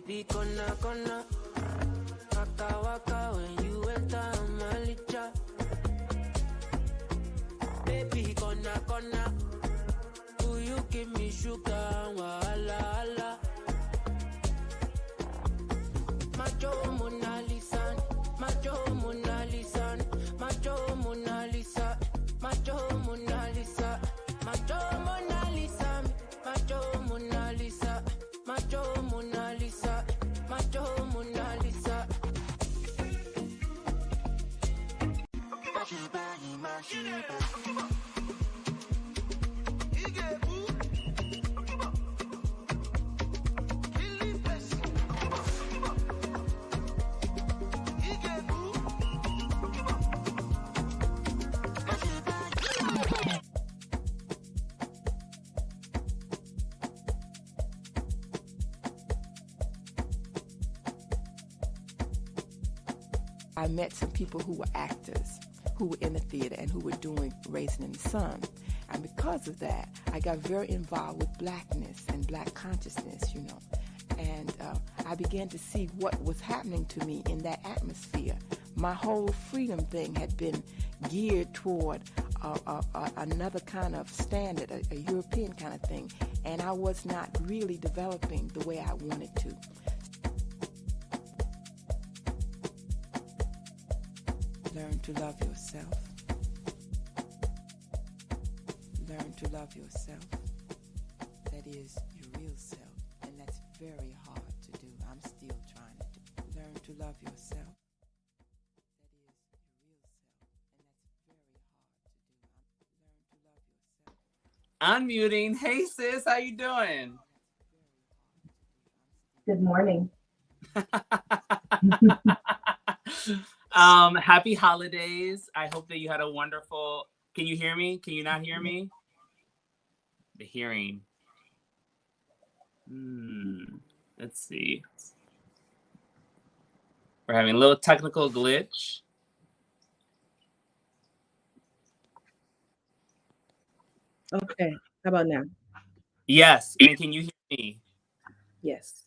baby, gonna waka waka when you enter Malicha. Baby, gonna will you give me sugar? Wala, Macho Mona Lisa, Macho Mona Lisa, Macho Mona Lisa, Macho Mona Lisa, Macho Mona Lisa, Macho Mona Lisa, Macho Mona Lisa, Macho Mona Lisa. I met some people who were actors, who were in the theater and who were doing Raisin in the Sun. And because of that, I got very involved with blackness and black consciousness, And I began to see what was happening to me in that atmosphere. My whole freedom thing had been geared toward another kind of standard, a European kind of thing. And I was not really developing the way I wanted to. Learn to love yourself. Learn to love yourself. That is your real self. And that's very hard to do. I'm still trying to do. Learn to love yourself. That is your real self. And that's very hard to do. Learn to love yourself. Unmuting. Hey sis, how you doing? Good morning. Happy holidays. I hope that you had a wonderful... Can you hear me? Can you not hear me? The hearing. Let's see. We're having a little technical glitch. Okay. How about now? Yes. And can you hear me? Yes.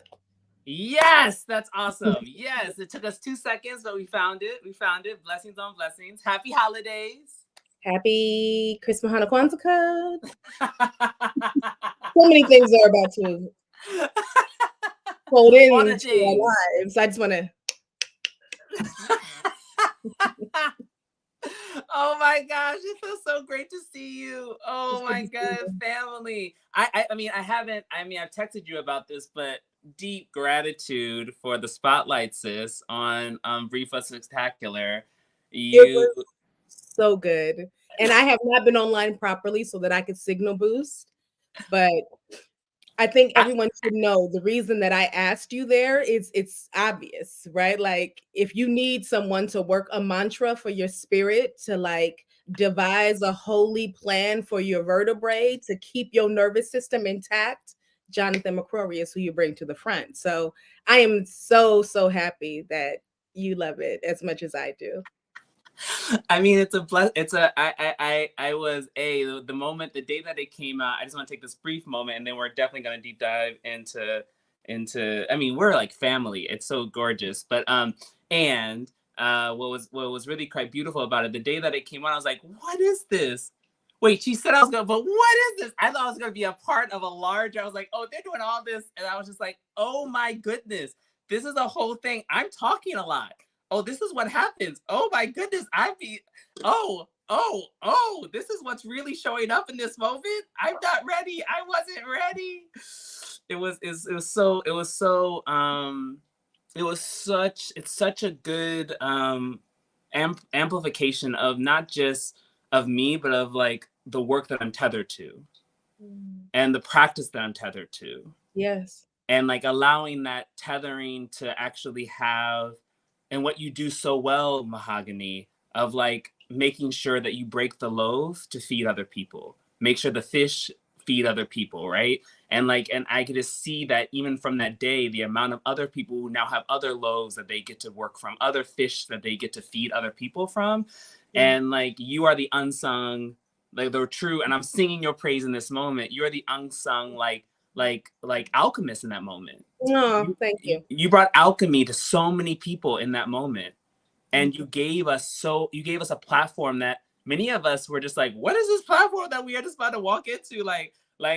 Yes, that's awesome. Yes, it took us 2 seconds, but we found it. Blessings on blessings. Happy holidays. Happy Christmas, Hanukkah, Kwanzaa. So many things are about to fold into our lives. I just want to. Oh my gosh, it feels so great to see you. Oh my God, family. I've texted you about this, but deep gratitude for the spotlight, sis, on Brief Us Spectacular. It was so good. And I have not been online properly so that I could signal boost. But I think everyone should know the reason that I asked you there is it's obvious, right? Like if you need someone to work a mantra for your spirit, to like devise a holy plan for your vertebrae to keep your nervous system intact, Jonathan McCrory is who you bring to the front. So I am so, so happy that you love it as much as I do. I mean, the day that it came out, I just want to take this brief moment and then we're definitely going to deep dive into, I mean, we're like family. It's so gorgeous. But, what was really quite beautiful about it, the day that it came out, I was like, what is this? Wait, she said I was going to, but what is this? I thought I was going to be a part of a larger, I was like, oh, they're doing all this. And I was just like, oh my goodness, this is a whole thing. I'm talking a lot. Oh, this is what happens. Oh my goodness, this is what's really showing up in this moment. I'm not ready. I wasn't ready. It's such a good amplification of not just of me, but of like the work that I'm tethered to and the practice that I'm tethered to. Yes. And like allowing that tethering to actually have, and what you do so well, Mahogany, of like making sure that you break the loaf to feed other people, make sure the fish feed other people, right? And I could just see that even from that day, the amount of other people who now have other loaves that they get to work from, other fish that they get to feed other people from. And like, you are the unsung, like the true, and I'm singing your praise in this moment. You're the unsung, like alchemists in that moment. Oh, thank you. You brought alchemy to so many people in that moment. And you gave us a platform that many of us were just like, what is this platform that we are just about to walk into? I'll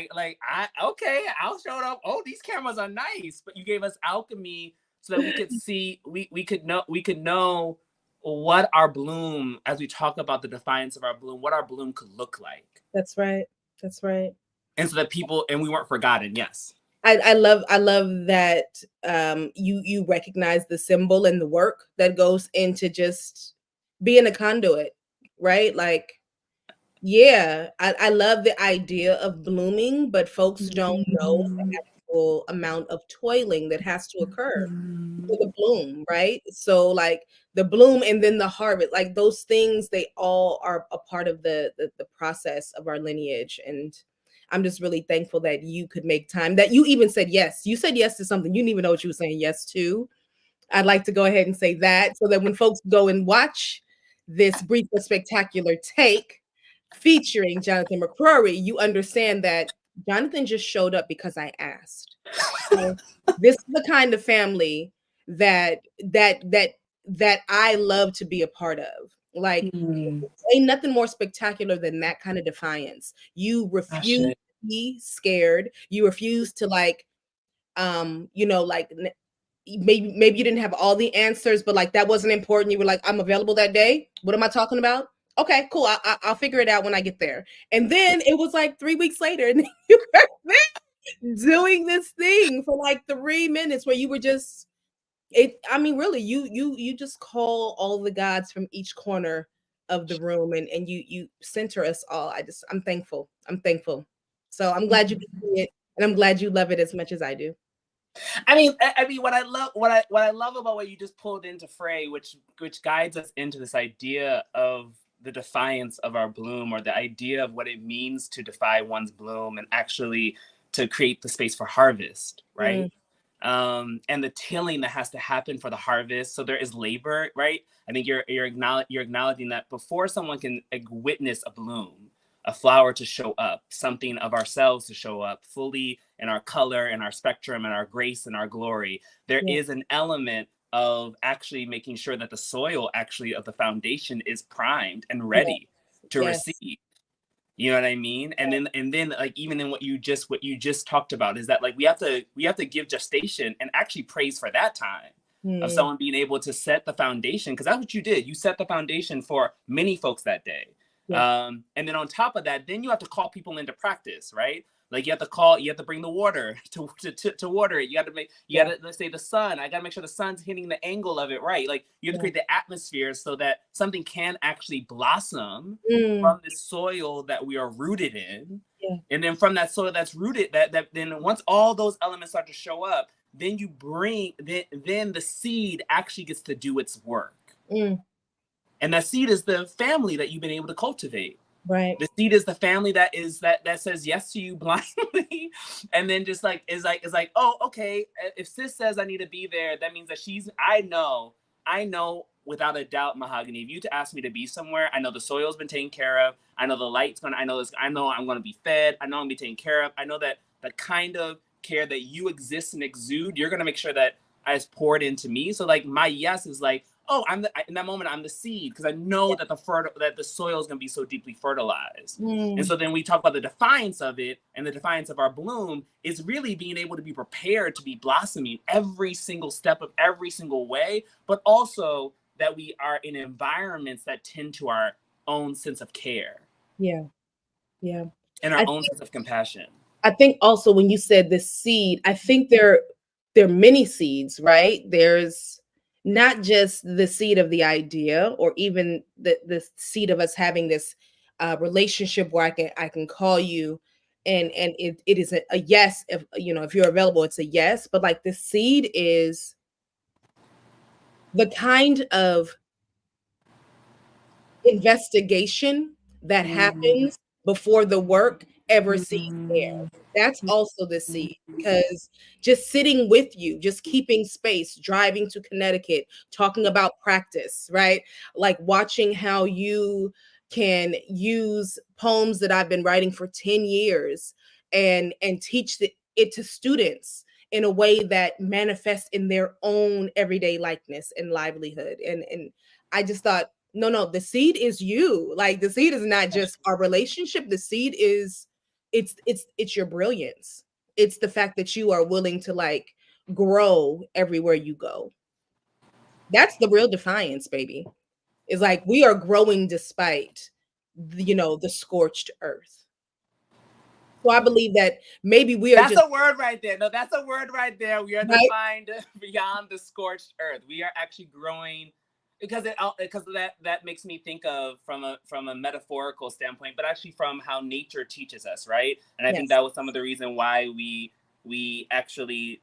show up. Oh, these cameras are nice. But you gave us alchemy so that we could see, we could know what our bloom, as we talk about the defiance of our bloom, what our bloom could look like. That's right. That's right. And so that and we weren't forgotten. Yes. I love that you recognize the symbol and the work that goes into just being a conduit, right? Like, yeah, I love the idea of blooming, but folks don't know the actual amount of toiling that has to occur for the bloom, right? So like the bloom and then the harvest, like those things, they all are a part of the process of our lineage. And I'm just really thankful that you could make time, that you even said yes. You said yes to something you didn't even know what you were saying yes to. I'd like to go ahead and say that so that when folks go and watch this brief but spectacular take featuring Jonathan McCrory, you understand that Jonathan just showed up because I asked. So this is the kind of family that I love to be a part of. Like, ain't nothing more spectacular than that kind of defiance. You refuse to be scared. You refuse to like maybe you didn't have all the answers, but like that wasn't important. You were like, I'm available that day. What am I talking about? Okay, cool. I'll figure it out when I get there. And then it was like 3 weeks later, and you were doing this thing for like 3 minutes where you were just really, you just call all the gods from each corner of the room, and you center us all. I'm thankful. So I'm glad you can see it, and I'm glad you love it as much as I do. I mean, what I love about what you just pulled into fray, which guides us into this idea of the defiance of our bloom, or the idea of what it means to defy one's bloom and actually to create the space for harvest, right? And the tilling that has to happen for the harvest. So there is labor, right? I think you're acknowledging that before someone can witness a bloom, a flower to show up, something of ourselves to show up fully in our color and our spectrum and our grace and our glory, there is an element of actually making sure that the soil actually of the foundation is primed and ready to receive. You know what I mean? And then like even in what you just talked about is that like we have to give gestation and actually praise for that time of someone being able to set the foundation, because that's what you did. You set the foundation for many folks that day. And then on top of that, then you have to call people into practice, right? Like you have to bring the water to water it. You got to let's say the sun. I got to make sure the sun's hitting the angle of it right. Like you have to create the atmosphere so that something can actually blossom from the soil that we are rooted in. And then from that soil that's rooted, that then once all those elements start to show up, then you bring then the seed actually gets to do its work. And that seed is the family that you've been able to cultivate. Right. The seed is the family that says yes to you blindly, and then just like is like, oh, okay. If sis says I need to be there, that means that I know without a doubt, Mahogany. If you to ask me to be somewhere, I know the soil's been taken care of. I know the light's I know I'm gonna be fed. I know I'm gonna be taken care of. I know that the kind of care that you exist and exude, you're gonna make sure that is poured into me. So like my yes is like, oh, in that moment, I'm the seed, because I know that the soil is going to be so deeply fertilized. And so then we talk about the defiance of it, and the defiance of our bloom is really being able to be prepared to be blossoming every single step of every single way, but also that we are in environments that tend to our own sense of care. Yeah. And our own sense of compassion. I think also when you said the seed, I think there are many seeds, right? There's not just the seed of the idea, or even the seed of us having this relationship where I can call you, and it is a yes. If you're available, it's a yes. But like the seed is the kind of investigation that happens before the work ever sees air. That's also the seed, because just sitting with you, just keeping space, driving to Connecticut, talking about practice, right? Like watching how you can use poems that I've been writing for 10 years and teach it to students in a way that manifests in their own everyday likeness and livelihood. And I just thought, no, the seed is you. Like, the seed is not just our relationship. The seed is it's your brilliance. It's the fact that you are willing to like grow everywhere you go. That's the real defiance, baby. Is like we are growing despite the scorched earth. So I believe that maybe we are That's a word right there. No, that's a word right there. We are right? defined beyond the scorched earth. We are actually growing because that makes me think of from a metaphorical standpoint, but actually from how nature teaches us, right? And I think that was some of the reason why we actually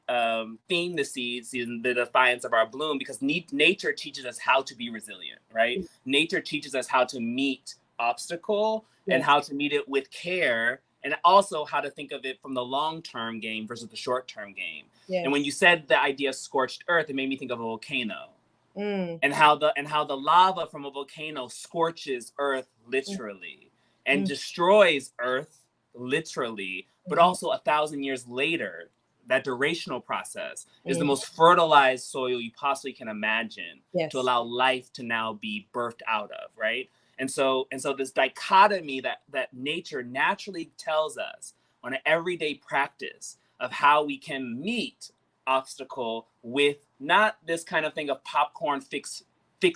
theme the seeds in the defiance of our bloom, because nature teaches us how to be resilient, right? Nature teaches us how to meet obstacle and how to meet it with care, and also how to think of it from the long-term game versus the short-term game. And when you said the idea of scorched earth, it made me think of a volcano. And how the lava from a volcano scorches earth literally and destroys earth literally, but also 1,000 years later, that durational process is the most fertilized soil you possibly can imagine to allow life to now be birthed out of, right? And so this dichotomy that nature naturally tells us on an everyday practice of how we can meet obstacle with not this kind of thing of popcorn fix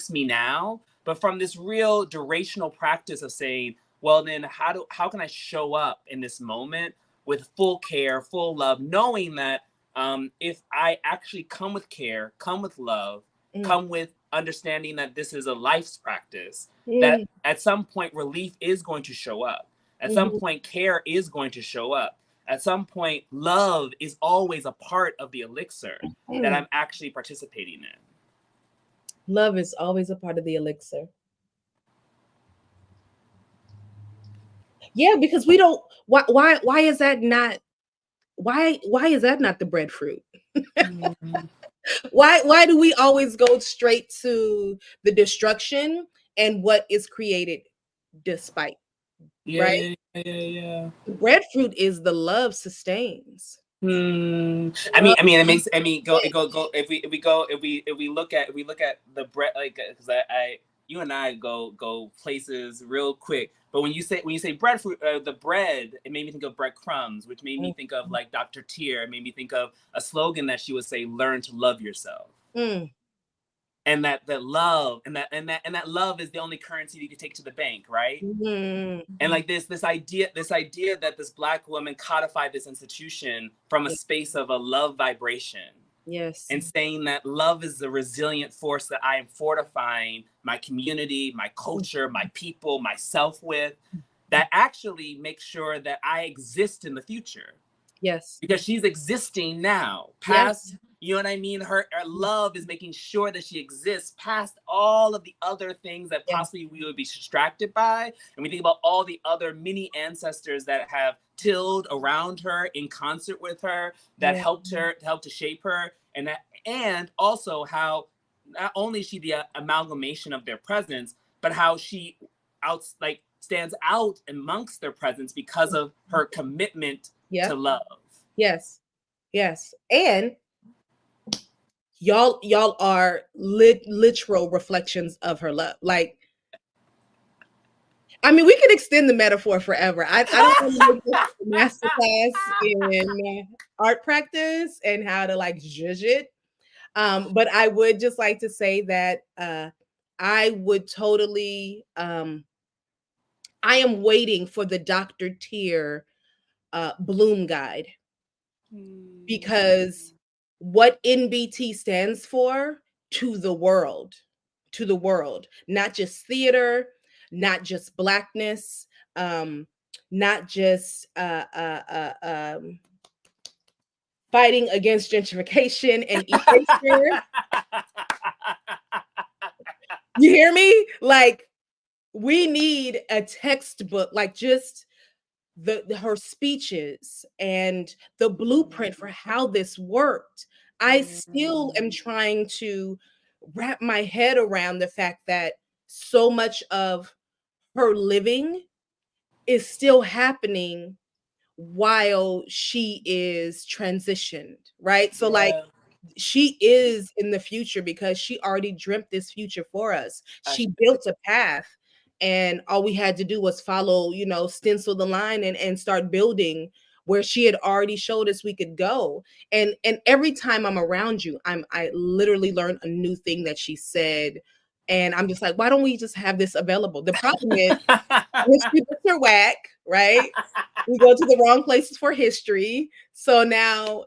me now, but from this real durational practice of saying, well, then how can I show up in this moment with full care, full love, knowing that if I actually come with care, come with love, come with understanding that this is a life's practice, that at some point relief is going to show up. At some point care is going to show up. At some point love is always a part of the elixir that I'm actually participating in. Love is always a part of the elixir. Yeah, because we don't. Why is that not? Why is that not the breadfruit? Why do we always go straight to the destruction and what is created despite? Right? Yeah. The breadfruit is the love sustains. I mean, it makes. I mean, go. If we look at the bread, like, because you and I go places real quick. But when you say breadfruit, the bread, it made me think of breadcrumbs, which made me think of like Dr. Teer. It made me think of a slogan that she would say: "Learn to love yourself." And that love and that love is the only currency you can take to the bank, right? And like this idea that this Black woman codified this institution from a space of a love vibration. And saying that love is the resilient force that I am fortifying my community, my culture, my people, myself with, that actually makes sure that I exist in the future. Because she's existing now, past, you know what I mean? Her love is making sure that she exists past all of the other things that possibly we would be distracted by. And we think about all the other many ancestors that have tilled around her in concert with her, that helped to shape her. And also how not only is she the amalgamation of their presence, but how she stands out amongst their presence because of her commitment to love. Yes. And y'all are literal reflections of her love. Like, I mean, we could extend the metaphor forever. I don't want to make this a masterclass in art practice and how to like judge it. But I would just like to say that I would totally I am waiting for the Dr. Teer Bloom Guide, because what NBT stands for to the world, not just theater, not just Blackness, not just fighting against gentrification and erasure. You hear me? Like, we need a textbook, like just her speeches and the blueprint for how this worked. I still am trying to wrap my head around the fact that so much of her living is still happening while she is transitioned, right? So like Yeah. she is in the future because she already dreamt this future for us. She built a path, and all we had to do was follow, you know, stencil the line and start building where she had already showed us we could go. And every time I'm around you, I literally learn a new thing that she said. And I'm just like, why don't we just have this available? The problem is history books are whack, right? We go to the wrong places for history. So now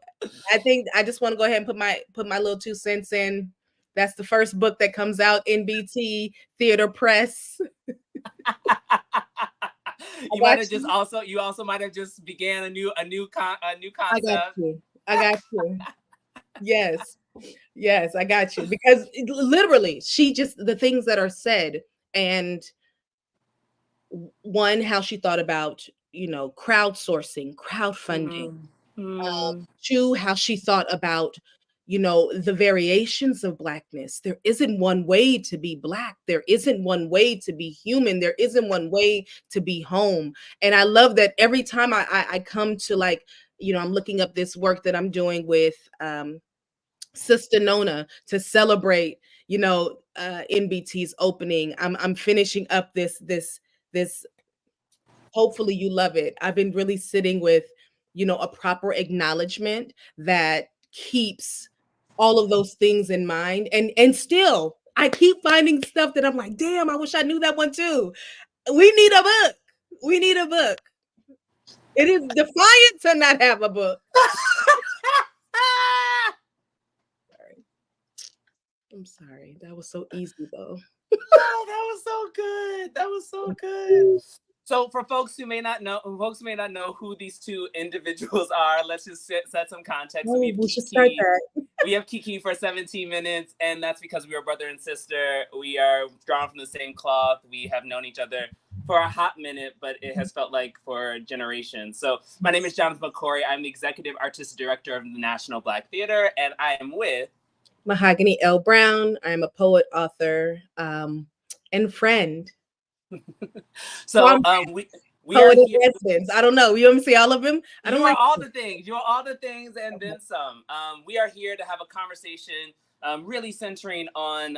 I think I just want to go ahead and put my little 2 cents in. That's the first book that comes out, NBT Theater Press. You also might have just began a new concept. I got you. I got you. Yes. Yes, I got you. Because literally, she just the things that are said, and one, how she thought about, you know, crowdsourcing, crowdfunding. Two, how she thought about, you know, the variations of Blackness. There isn't one way to be Black. There isn't one way to be human. There isn't one way to be home. And I love that every time I come to, like, you know, I'm looking up this work that I'm doing with Sister Nona to celebrate, you know, NBT's opening. I'm finishing up this hopefully you love it. I've been really sitting with, you know, a proper acknowledgement that keeps all of those things in mind. And still, I keep finding stuff that I'm like, damn, I wish I knew that one too. We need a book. We need a book. It is defiant to not have a book. Sorry. I'm sorry. That was so easy though. Oh, that was so good. That was so good. So for folks who may not know who these two individuals are, let's just set some context. Oh, we should start that. We have Kiki for 17 minutes, and that's because we are brother and sister. We are drawn from the same cloth. We have known each other for a hot minute, but it has felt like for generations. So my name is Jonathan McCrory. I'm the executive artistic director of the National Black Theater, and I am with Mahogany L. Browne. I'm a poet, author, and friend. So we are here. Residence. I don't know. You want me to see all of them? You are all the things. You are all the things and then some. We are here to have a conversation really centering on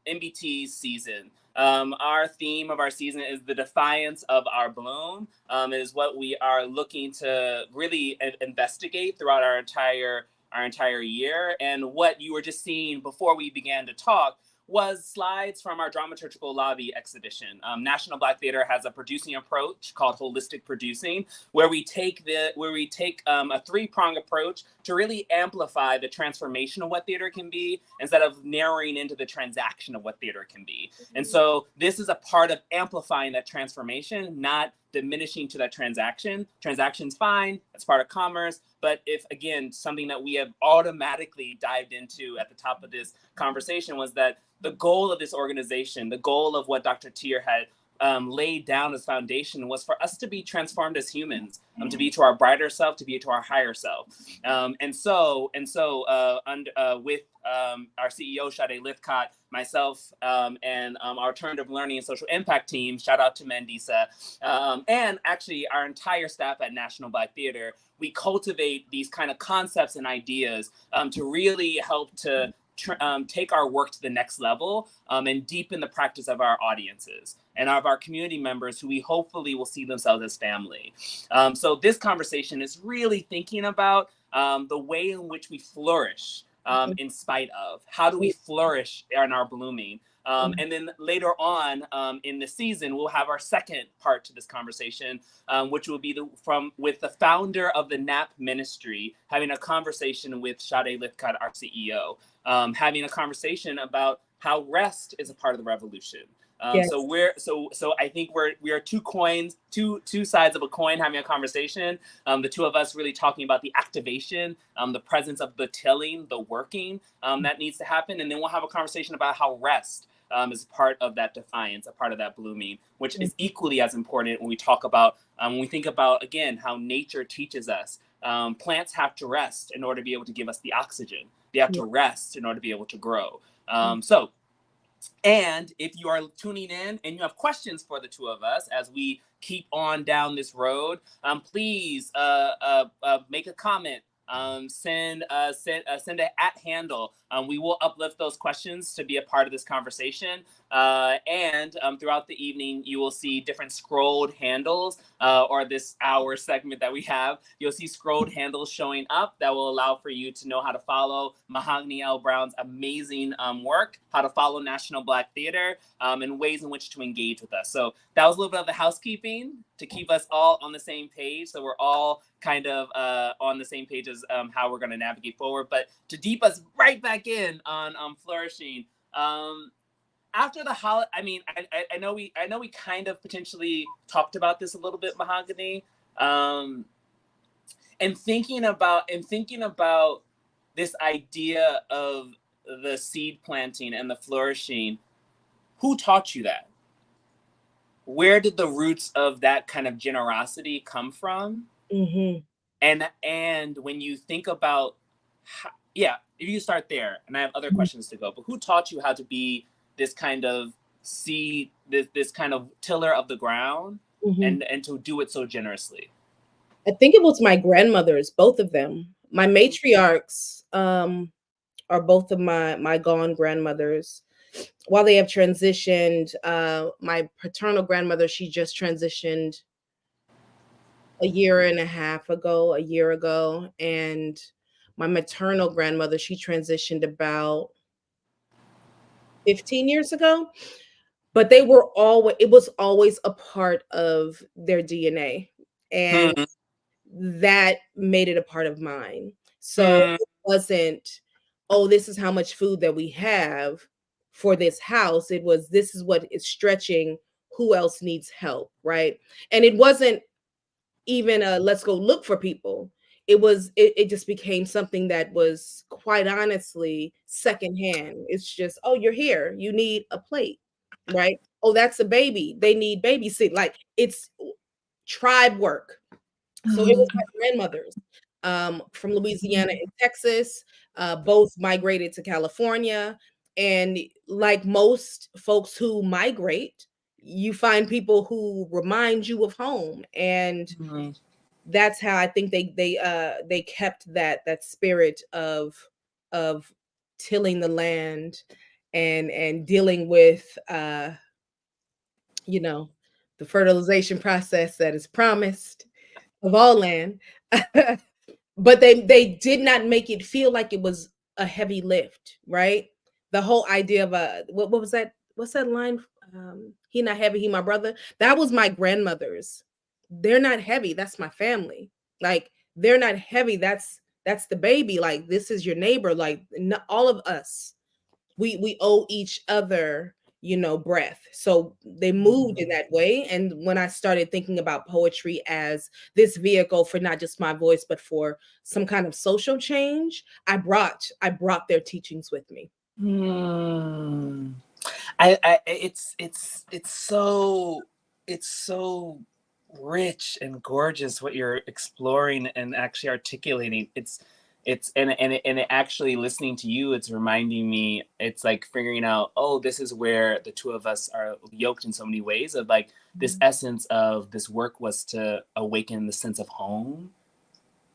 NBT's season. Our theme of our season is the defiance of our bloom. It is what we are looking to really investigate throughout our entire year. And what you were just seeing before we began to talk was slides from our dramaturgical lobby exhibition. National Black Theater has a producing approach called holistic producing, where we take a three-pronged approach to really amplify the transformation of what theater can be instead of narrowing into the transaction of what theater can be. And so this is a part of amplifying that transformation, not diminishing to that transaction. Transaction's fine, that's part of commerce. But if, again, something that we have automatically dived into at the top of this conversation was that the goal of this organization, the goal of what Dr. Teer had laid down as foundation was for us to be transformed as humans, to be to our brighter self, to be to our higher self. And so with our CEO, Sade Lithcott, myself, and our alternative learning and social impact team, shout out to Mandisa, and actually our entire staff at National Black Theater, we cultivate these kind of concepts and ideas to really help to take our work to the next level and deepen the practice of our audiences and of our community members who we hopefully will see themselves as family. So this conversation is really thinking about the way in which we flourish in spite of. How do we flourish in our blooming? And then later on in the season, we'll have our second part to this conversation, which will be with the founder of the NAP ministry, having a conversation with Sade Lithcott, our CEO, having a conversation about how rest is a part of the revolution. Yes. So I think we are two sides of a coin having a conversation. The two of us really talking about the activation, the presence of the tilling, the working that needs to happen, and then we'll have a conversation about how rest is part of that defiance, a part of that blooming, which is equally as important when we talk about when we think about again how nature teaches us. Plants have to rest in order to be able to give us the oxygen. They have to rest in order to be able to grow. And if you are tuning in and you have questions for the two of us as we keep on down this road, please make a comment. Send an @handle. We will uplift those questions to be a part of this conversation. And throughout the evening, you will see different scrolled handles, or this hour segment that we have. You'll see scrolled handles showing up that will allow for you to know how to follow Mahogany L. Browne's amazing work, how to follow National Black Theater, and ways in which to engage with us. So that was a little bit of the housekeeping to keep us all on the same page. So we're all kind of on the same page as how we're going to navigate forward. But to deep us right back in on Flourishing, after the holiday, I mean, I know we kind of potentially talked about this a little bit, Mahogany, and thinking about this idea of the seed planting and the flourishing. Who taught you that? Where did the roots of that kind of generosity come from? Mm-hmm. And when you think about, if you start there, and I have other questions to go, but who taught you how to be this kind of seed, this kind of tiller of the ground, and to do it so generously? I think it was my grandmothers, both of them. My matriarchs are both of my gone grandmothers. While they have transitioned, my paternal grandmother, she just transitioned a year ago, and my maternal grandmother, she transitioned about 15 years ago. But it was always a part of their DNA, and that made it a part of mine. So it wasn't, oh, this is how much food that we have for this house. It was, this is what is stretching, who else needs help, right? And it wasn't even a let's go look for people. It just became something that was quite honestly secondhand. It's just, oh, you're here, you need a plate, right? Oh, that's a baby, they need babysit. Like, it's tribe work. So it was my grandmothers from Louisiana and Texas, both migrated to California. And like most folks who migrate, you find people who remind you of home. And that's how I think they kept that spirit of tilling the land and dealing with the fertilization process that is promised of all land. But they did not make it feel like it was a heavy lift, right? The whole idea of what was that? What's that line? He not heavy, he my brother. That was my grandmother's. They're not heavy. That's my family. Like, they're not heavy. That's the baby. Like, this is your neighbor. Like, all of us, we owe each other, breath. So they moved in that way. And when I started thinking about poetry as this vehicle for not just my voice, but for some kind of social change, I brought their teachings with me. It's so rich and gorgeous what you're exploring and actually articulating. And it actually, listening to you, it's reminding me, it's like figuring out, oh, this is where the two of us are yoked in so many ways, of like this essence of this work was to awaken the sense of home.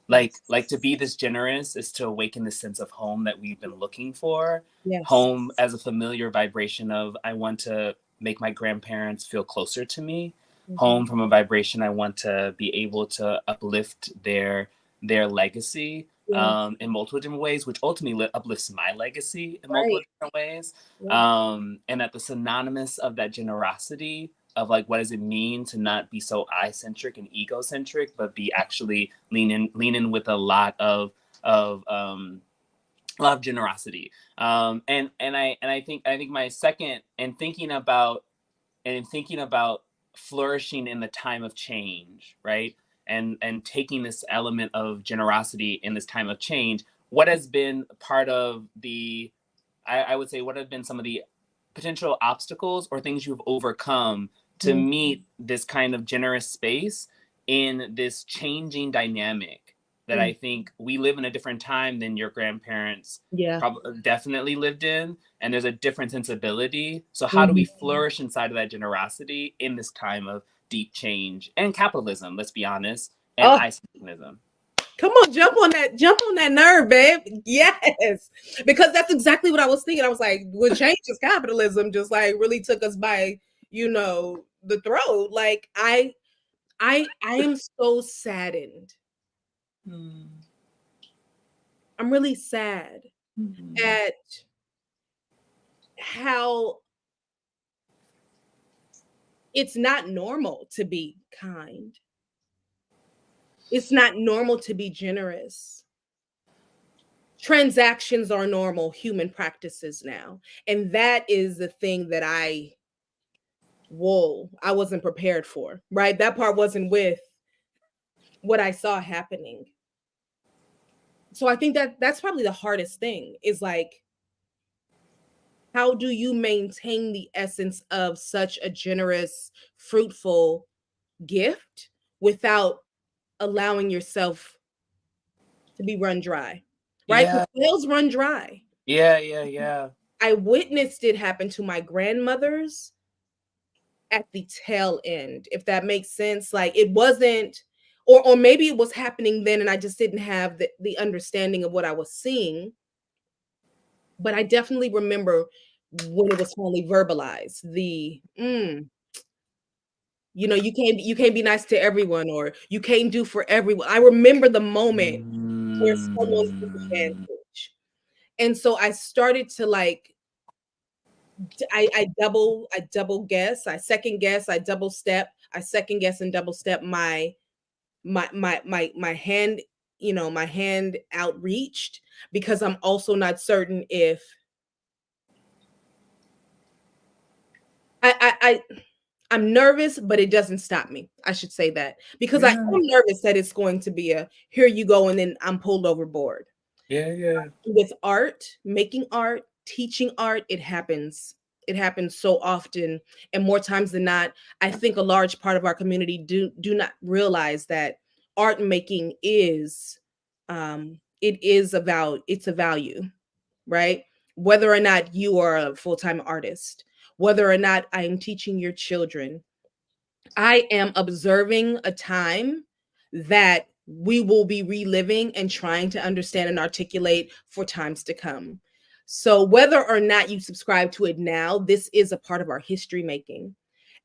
Like to be this generous is to awaken the sense of home that we've been looking for. Yes. Home as a familiar vibration of, I want to make my grandparents feel closer to me. Home from a vibration, I want to be able to uplift their legacy in multiple different ways, which ultimately uplifts my legacy in multiple different ways. And that the synonymous of that generosity of like, what does it mean to not be so I-centric and egocentric, but be actually lean in with a lot of generosity. And I think my second, and thinking about flourishing in the time of change, right? And taking this element of generosity in this time of change, what has been part of I would say, what have been some of the potential obstacles or things you've overcome to meet this kind of generous space in this changing dynamic that I think we live in a different time than your grandparents definitely lived in, and there's a different sensibility. So how do we flourish inside of that generosity in this time of deep change, and capitalism, let's be honest, and Oh. isolationism. Come on, jump on that nerve, babe. Yes. Because that's exactly what I was thinking. I was like, when change is capitalism just like really took us by, the throat. Like I am so saddened. I'm really sad at how it's not normal to be kind. It's not normal to be generous. Transactions are normal human practices now. And that is the thing that I wasn't prepared for, right? That part wasn't with what I saw happening. So I think that that's probably the hardest thing is like, how do you maintain the essence of such a generous, fruitful gift without allowing yourself to be run dry, right? Yeah. Wells run dry. Yeah. I witnessed it happen to my grandmothers at the tail end, if that makes sense. Like it wasn't, or maybe it was happening then and I just didn't have the understanding of what I was seeing. But I definitely remember when it was finally verbalized, you can't be nice to everyone, or you can't do for everyone. I remember the moment where someone took advantage. And so I started to like, I double guess, I second guess, I double step, I second guess and double step my hand, my hand outreached, because I'm also not certain if I'm nervous, but it doesn't stop me. I should say that, because I am nervous that it's going to be a here you go and then I'm pulled overboard. Yeah. With art, making art, teaching art, it happens. It happens so often, and more times than not, I think a large part of our community do not realize that art making is it's a value, right? Whether or not you are a full-time artist, whether or not I am teaching your children, I am observing a time that we will be reliving and trying to understand and articulate for times to come. So whether or not you subscribe to it now, this is a part of our history making.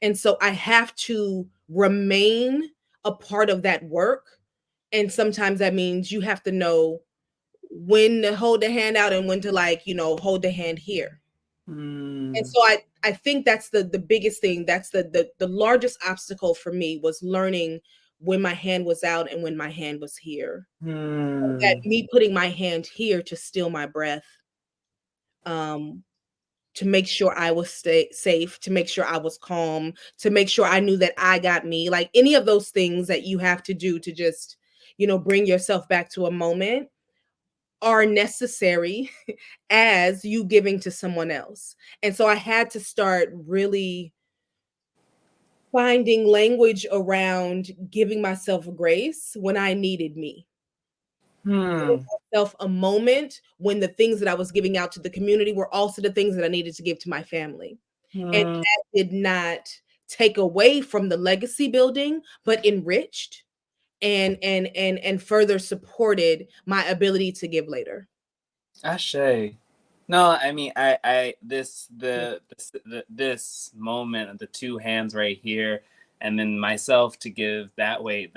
And so I have to remain a part of that work. And sometimes that means you have to know when to hold the hand out and when to hold the hand here. And so I think that's the biggest thing. That's the largest obstacle for me, was learning when my hand was out and when my hand was here. That me putting my hand here to steal my breath, to make sure I was safe, to make sure I was calm, to make sure I knew that I got me. Like any of those things that you have to do to just, bring yourself back to a moment are necessary as you giving to someone else. And so I had to start really finding language around giving myself grace when I needed me. Giving myself a moment when the things that I was giving out to the community were also the things that I needed to give to my family. And that did not take away from the legacy building, but enriched and further supported my ability to give later. Ashe. No, I mean, this moment of the two hands right here, and then myself to give that way,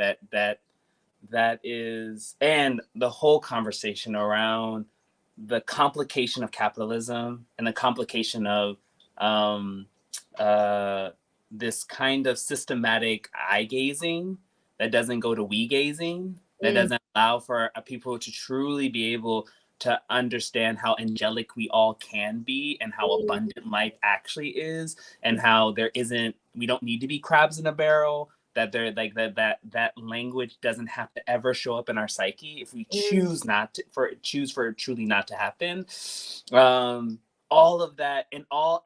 that is, and the whole conversation around the complication of capitalism and the complication of this kind of systematic eye gazing that doesn't go to we gazing, that doesn't allow for people to truly be able to understand how angelic we all can be and how abundant life actually is, and how we don't need to be crabs in a barrel, that they're like that language doesn't have to ever show up in our psyche if we choose for it truly not to happen. All of that and all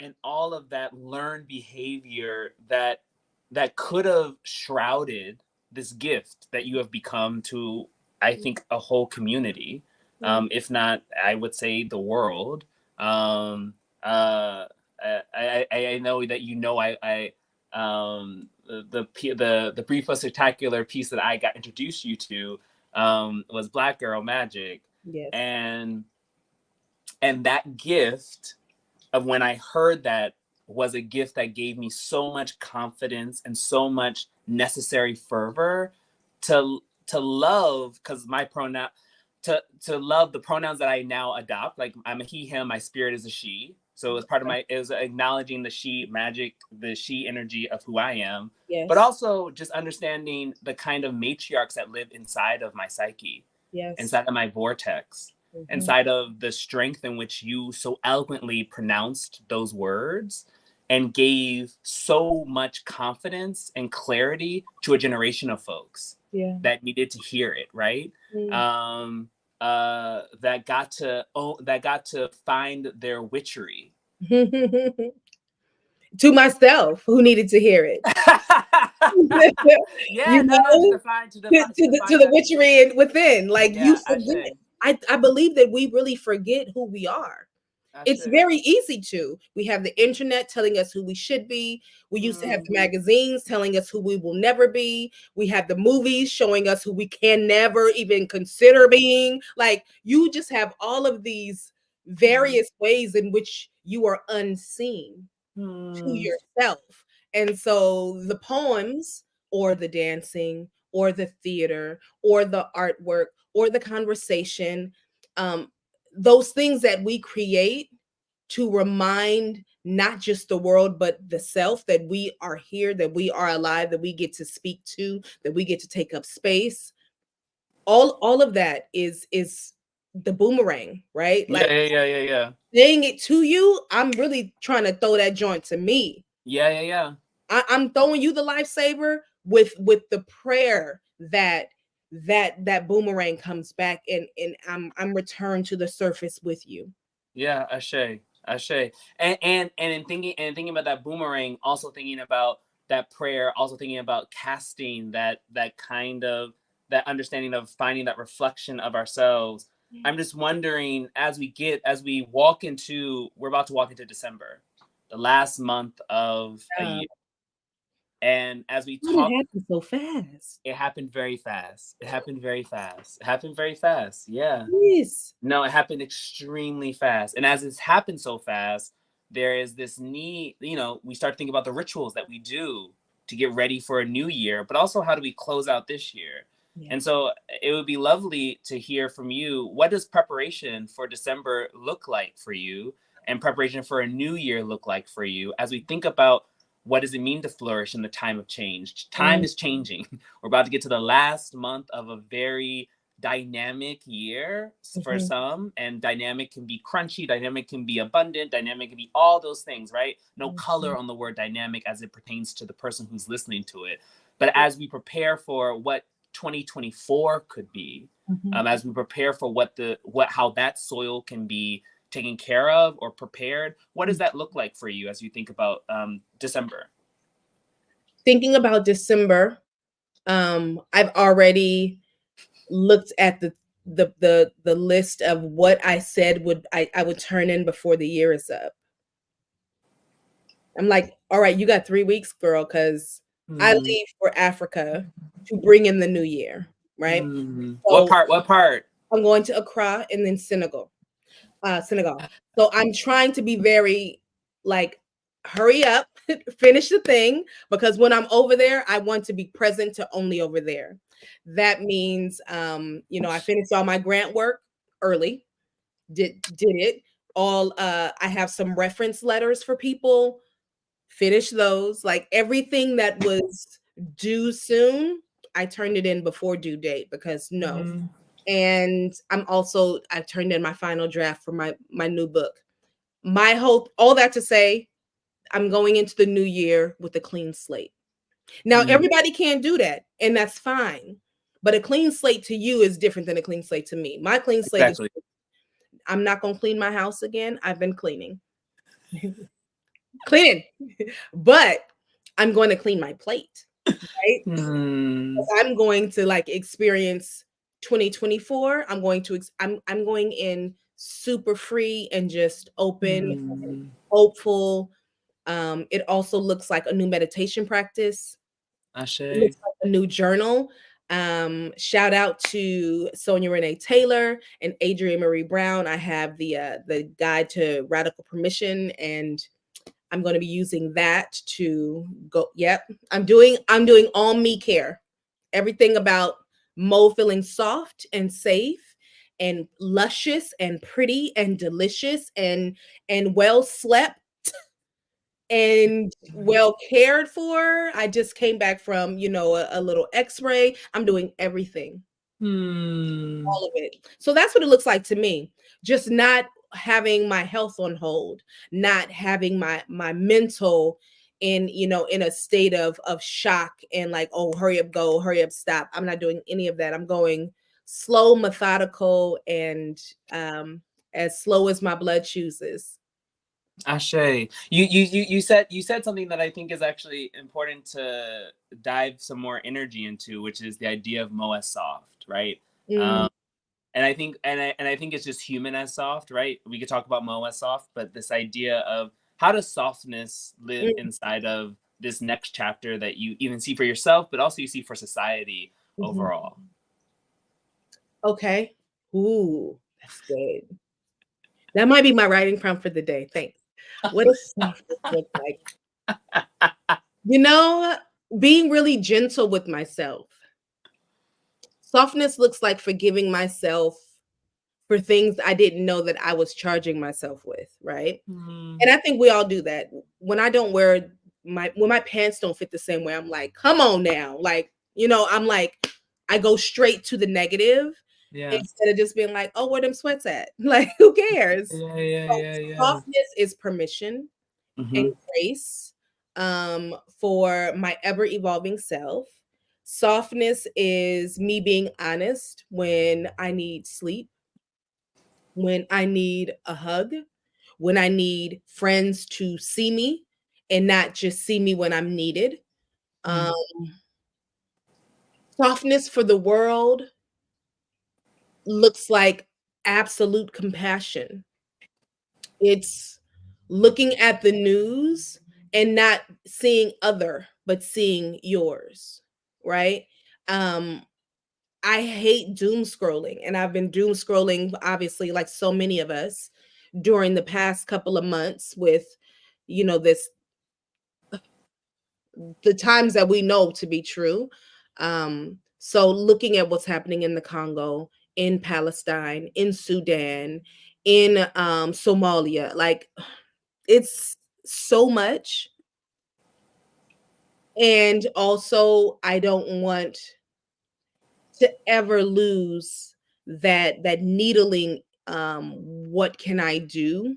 of that learned behavior that could have shrouded this gift that you have become to, I think, a whole community. If not, I would say the world. I know that The brief but spectacular piece that I got introduced you to was Black Girl Magic. Yes. And that gift of when I heard that was a gift that gave me so much confidence and so much necessary fervor to love, because my pronoun, to love the pronouns that I now adopt. Like, I'm a he, him, my spirit is a she. So it was part of it was acknowledging the she magic, the she energy of who I am. Yes. But also just understanding the kind of matriarchs that live inside of my psyche, yes, inside of my vortex, inside of the strength in which you so eloquently pronounced those words and gave so much confidence and clarity to a generation of folks that needed to hear it, right? That got to find their witchery. To myself, who needed to hear it. Yeah, to the witchery within. Like, you forget. I believe that we really forget who we are. It's very easy to. We have the internet telling us who we should be. We used to have the magazines telling us who we will never be. We have the movies showing us who we can never even consider being. Like, you just have all of these various ways in which you are unseen to yourself. And so the poems or the dancing or the theater or the artwork or the conversation, those things that we create to remind not just the world, but the self that we are here, that we are alive, that we get to speak to, that we get to take up space. All of that is the boomerang, right? Like, yeah. Saying it to you, I'm really trying to throw that joint to me. Yeah. I'm throwing you the lifesaver with the prayer that boomerang comes back and I'm returned to the surface with you. Yeah, Ashe. And in thinking about that boomerang, also thinking about that prayer, also thinking about casting that kind of that understanding of finding that reflection of ourselves. I'm just wondering, we're about to walk into December, the last month of a year. And as we talk, it happened so fast. It happened very fast. Yeah. Yes. No, it happened extremely fast. And as it's happened so fast, there is this need, we start thinking about the rituals that we do to get ready for a new year, but also how do we close out this year? Yeah. And so it would be lovely to hear from you. What does preparation for December look like for you? And preparation for a new year look like for you as we think about what does it mean to flourish in the time of change? Time is changing. We're about to get to the last month of a very dynamic year for some, and dynamic can be crunchy, dynamic can be abundant, dynamic can be all those things, right? No color on the word dynamic as it pertains to the person who's listening to it. But as we prepare for what 2024 could be, as we prepare for how that soil can be taken care of or prepared, what does that look like for you as you think about December? Thinking about December, I've already looked at the list of what I said I would turn in before the year is up. I'm like, all right, you got 3 weeks, girl, because I leave for Africa to bring in the new year, right? So what part? I'm going to Accra and then Senegal. So I'm trying to be very like, hurry up, finish the thing, because when I'm over there, I want to be present to only over there. That means, I finished all my grant work early, did it all. I have some reference letters for people, finish those, like everything that was due soon, I turned it in before due date because and I turned in my final draft for my new book. My hope, all that to say, I'm going into the new year with a clean slate. Now, everybody can't do that, and that's fine. But a clean slate to you is different than a clean slate to me. My clean slate is, I'm not going to clean my house again. I've been cleaning. But I'm going to clean my plate, right? I'm going to experience 2024. I'm going in super free and just open, hopeful, It also looks like a new meditation practice. Ashe. It looks like a new journal. Shout out to Sonia Renee Taylor and Adrienne Marie Brown. I have the guide to radical permission, and I'm going to be using that to go. Yep, I'm doing all me care. Everything about Mo feeling soft and safe and luscious and pretty and delicious and well slept and well cared for. I just came back from, a little x-ray. I'm doing everything, all of it. So that's what it looks like to me. Just not having my health on hold, not having my mental in a state of shock and like, oh, hurry up, go, hurry up, stop. I'm not doing any of that. I'm going slow, methodical, and as slow as my blood chooses. Ashe. You said something that I think is actually important to dive some more energy into, which is the idea of Mo as soft, right? And I think it's just human as soft, right? We could talk about Mo as soft, but this idea of how does softness live inside of this next chapter that you even see for yourself, but also you see for society overall. Okay. Ooh, that's good. That might be my writing prompt for the day. Thanks. What does softness look like? Being really gentle with myself. Softness looks like forgiving myself for things I didn't know that I was charging myself with, right? And I think we all do that. When I don't wear when my pants don't fit the same way, I'm like, come on now. Like, I'm like, I go straight to the negative instead of just being like, oh, where them sweats at? Like, who cares? Softness is permission and grace for my ever evolving self. Softness is me being honest when I need sleep, when I need a hug, when I need friends to see me and not just see me when I'm needed. Softness for the world looks like absolute compassion. It's looking at the news and not seeing other, but seeing yours, right? I hate doom scrolling, and I've been doom scrolling, obviously, like so many of us, during the past couple of months with, this, the times that we know to be true. So looking at what's happening in the Congo, in Palestine, in Sudan, in Somalia, like it's so much. And also, I don't want to ever lose that needling, what can I do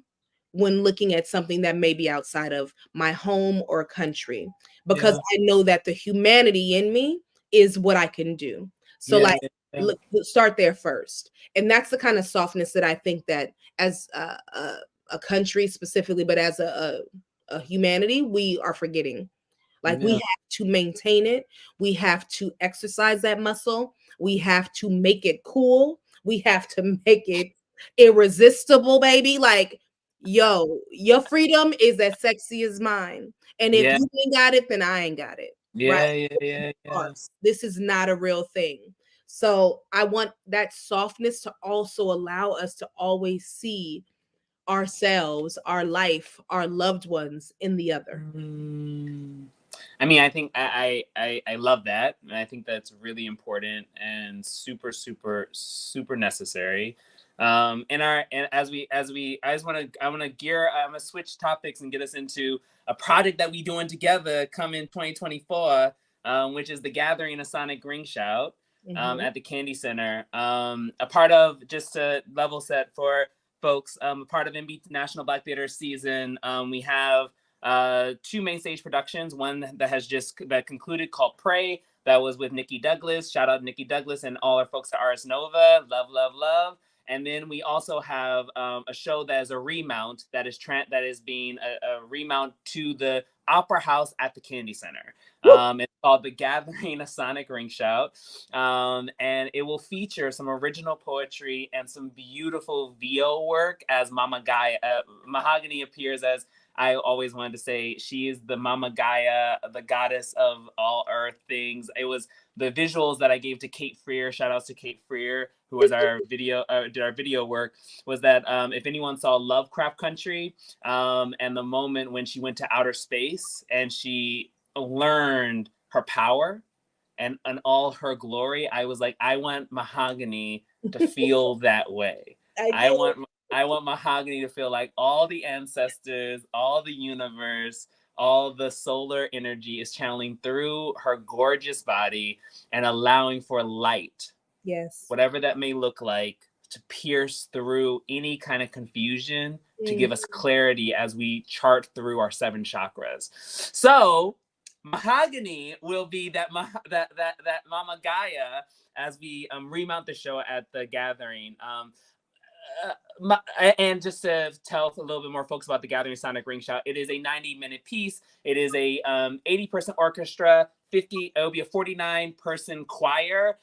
when looking at something that may be outside of my home or country, because I know that the humanity in me is what I can do. So look, start there first. And that's the kind of softness that I think that as a country specifically, but as a humanity, we are forgetting. Like we have to maintain it. We have to exercise that muscle. We have to make it cool. We have to make it irresistible, baby. Like, yo, your freedom is as sexy as mine. And if you ain't got it, then I ain't got it. Right? This is not a real thing. So I want that softness to also allow us to always see ourselves, our life, our loved ones in the other. I mean, I think I love that, and I think that's really important and super necessary. I want to switch topics and get us into a project that we doing together come in 2024, which is the Gathering, a Sonic Ring Shout at the Candy Center. A part of, just to level set for folks, a part of NBT National Black Theater season. We have two main stage productions, one that concluded called Pray, that was with Nikki Douglas. Shout out Nikki Douglas and all our folks at Ars Nova. Love. And then we also have a show that is a remount that is being a remount to the Opera House at the Candy Center. It's called The Gathering, a Sonic Ring Shout. And it will feature some original poetry and some beautiful VO work as Mama Gaia. Mahogany appears as I always wanted to say she is the Mama Gaia, the goddess of all earth things. It was the visuals that I gave to Kate Freer. Shout outs to Kate Freer, who was our did our video work. Was that if anyone saw Lovecraft Country, and the moment when she went to outer space and she learned her power and all her glory, I was like, I want Mahogany to feel that way. I want Mahogany to feel like all the ancestors, all the universe, all the solar energy is channeling through her gorgeous body and allowing for light. Yes. Whatever that may look like, to pierce through any kind of confusion, to give us clarity as we chart through our 7 chakras. So Mahogany will be that Mama Gaia as we remount the show at the gathering. And just to tell a little bit more folks about the Gathering Sonic Ring Shout, it is a 90-minute piece. It is a 80-person orchestra, it'll be a 49-person choir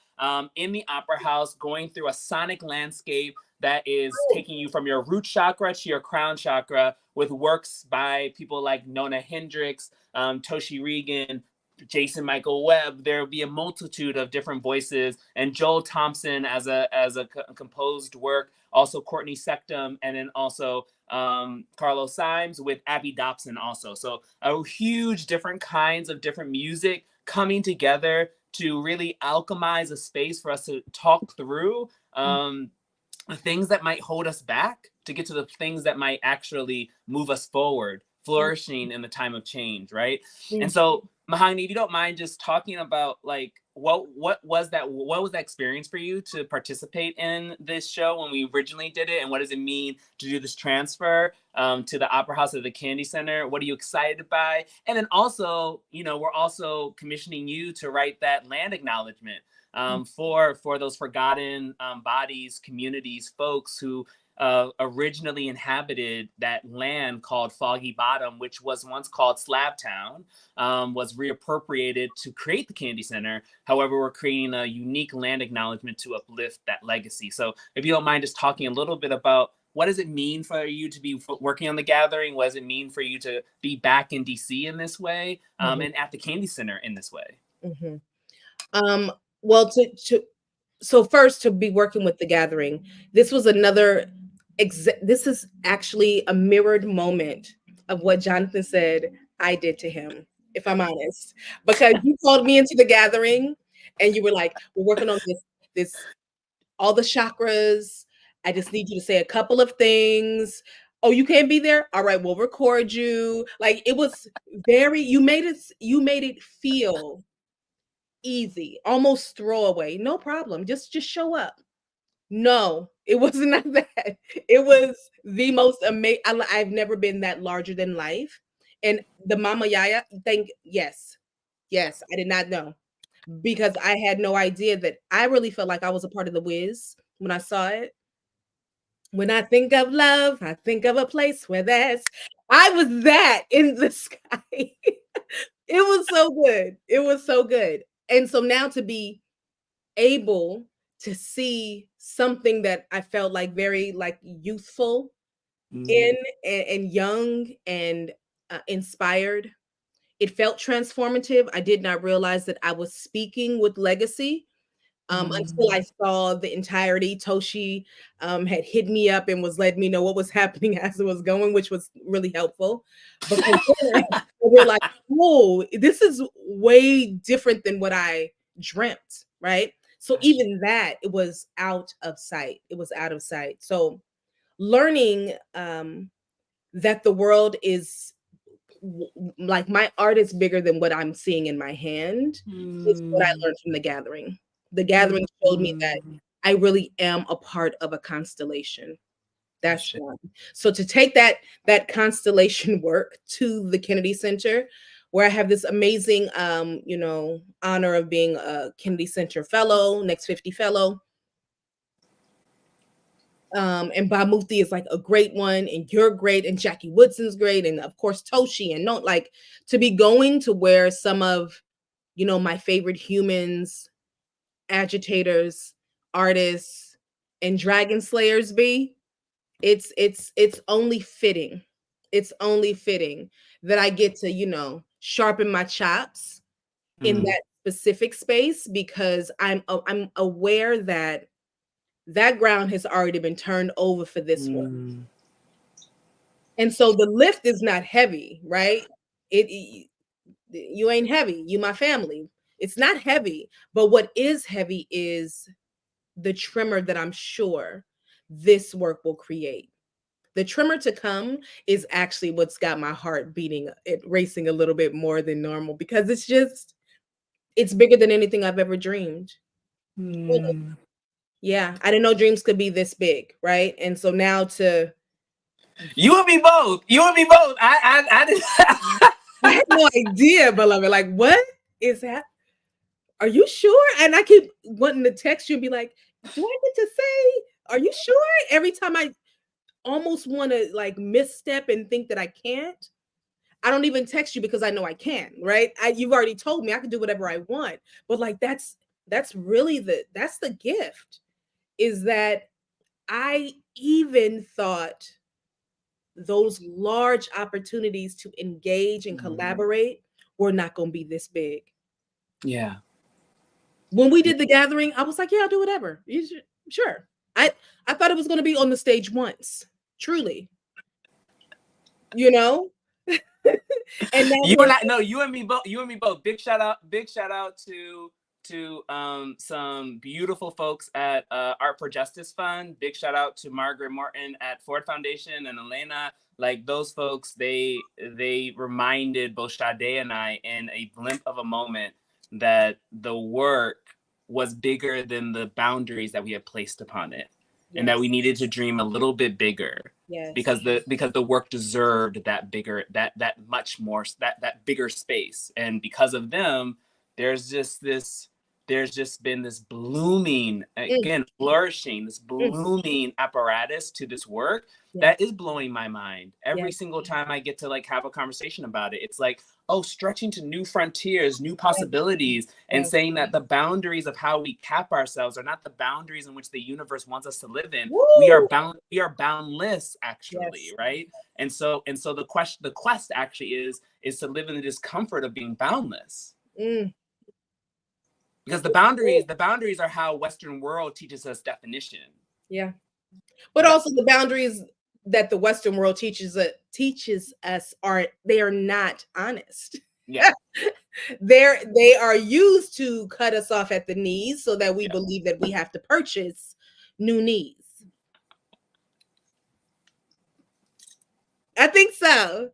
in the Opera House, going through a sonic landscape that is taking you from your root chakra to your crown chakra, with works by people like Nona Hendrix, Toshi Regan, Jason Michael Webb. There will be a multitude of different voices, and Joel Thompson as a composed work. Also Courtney Sectum, and then also Carlos Symes with Abby Dobson also. So a huge different kinds of different music coming together to really alchemize a space for us to talk through the things that might hold us back to get to the things that might actually move us forward, flourishing in the time of change, right? And so, Mahogany, if you don't mind just talking about like what was that experience for you to participate in this show when we originally did it, and what does it mean to do this transfer to the Opera House of the Kennedy Center? What are you excited by? And then also, we're also commissioning you to write that land acknowledgement for those forgotten bodies, communities, folks who originally inhabited that land called Foggy Bottom, which was once called Slabtown, was reappropriated to create the Kennedy Center. However, we're creating a unique land acknowledgement to uplift that legacy. So if you don't mind just talking a little bit about what does it mean for you to be working on the gathering? What does it mean for you to be back in DC in this way, and at the Kennedy Center in this way? Well, so first, to be working with the gathering, this was another this is actually a mirrored moment of what Jonathan said I did to him, if I'm honest, because you called me into the gathering and you were like, we're working on this all the chakras. I just need you to say a couple of things. Oh, you can't be there? All right, we'll record you. Like, it was you made it feel easy, almost throwaway. No problem. Just show up. No, it wasn't like that. It was the most amazing. I've never been that larger than life. And the Mama Yaya, yes, I did not know, because I had no idea that I really felt like I was a part of the Wiz when I saw it. When I think of love, I think of a place where I was that in the sky. It was so good. It was so good. And so now to be able to see something that I felt like very like youthful in and young and inspired, it felt transformative. I did not realize that I was speaking with legacy until I saw the entirety. Toshi had hit me up and was letting me know what was happening as it was going, which was really helpful. Because we're like, whoa, this is way different than what I dreamt, right? So even that, it was out of sight. It was out of sight. So learning that the world is like, my art is bigger than what I'm seeing in my hand is what I learned from the gathering. The gathering showed me that I really am a part of a constellation. That's one. So to take that constellation work to the Kennedy Center, where I have this amazing honor of being a Kennedy Center fellow, Next 50 fellow. And Bamuthi is like a great one, and you're great, and Jackie Woodson's great, and of course Toshi, and to be going to where some of my favorite humans, agitators, artists, and dragon slayers be. It's only fitting. it's only fitting that I get to, you know, sharpen my chops in that specific space, because I'm aware that that ground has already been turned over for this one. And so the lift is not heavy, right? You ain't heavy. You my family. It's not heavy, but what is heavy is the tremor that I'm sure this work will create. The tremor to come is actually what's got my heart beating, it racing a little bit more than normal, because it's bigger than anything I've ever dreamed. Yeah, I didn't know dreams could be this big, right? And so now to you and me both. You and me both. I didn't. I had no idea, beloved. Like, what is that? Are you sure? And I keep wanting to text you and be like, do I get to say, are you sure? Every time I almost want to like misstep and think that I can't. I don't even text you because I know I can, right? You've already told me I can do whatever I want. But like that's really that's the gift, is that I even thought those large opportunities to engage and collaborate were not going to be this big. Yeah. When we did the gathering, I was like, yeah, I'll do whatever. Sure. I thought it was going to be on the stage once, truly. You know? And you and I, no, you and me both. Big shout out to some beautiful folks at Art for Justice Fund. Big shout out to Margaret Morton at Ford Foundation and Elena. Like those folks, they reminded both Sade and I in a blimp of a moment that the work was bigger than the boundaries that we had placed upon it. Yes. And that we needed to dream a little bit bigger. Yes. Because the work deserved that bigger, that much more, that bigger space. And because of them, there's just been this blooming, again, flourishing, this blooming apparatus to this work that is blowing my mind every single time I get to like have a conversation about it. It's like, oh, stretching to new frontiers, new possibilities, and saying that the boundaries of how we cap ourselves are not the boundaries in which the universe wants us to live in. Woo! We are boundless, actually, right? And so the quest actually is to live in the discomfort of being boundless. Because the boundaries are how Western world teaches us definition. Yeah. But also the boundaries that the Western world teaches us they are not honest. Yeah. They are used to cut us off at the knees so that we believe that we have to purchase new knees. I think so.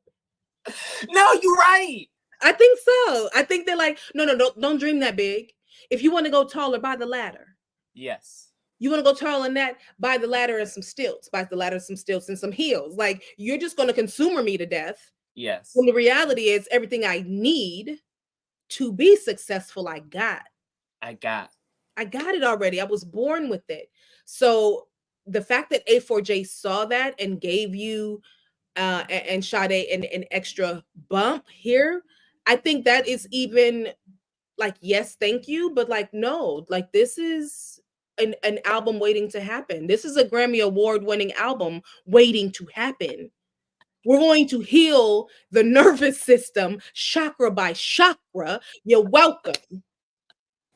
No, you're right. I think so. I think they're like, no, don't dream that big. If you want to go taller, buy the ladder. Yes. You want to go taller than that, buy the ladder and some stilts. Buy the ladder, some stilts, and some heels. Like, you're just going to consumer me to death. Yes. When the reality is everything I need to be successful, I got it already. I was born with it. So the fact that A4J saw that and gave you and Sade an extra bump here, I think that is even like, yes, thank you, but like, no, like this is an album waiting to happen. This is a Grammy Award-winning album waiting to happen. We're going to heal the nervous system chakra by chakra. You're welcome.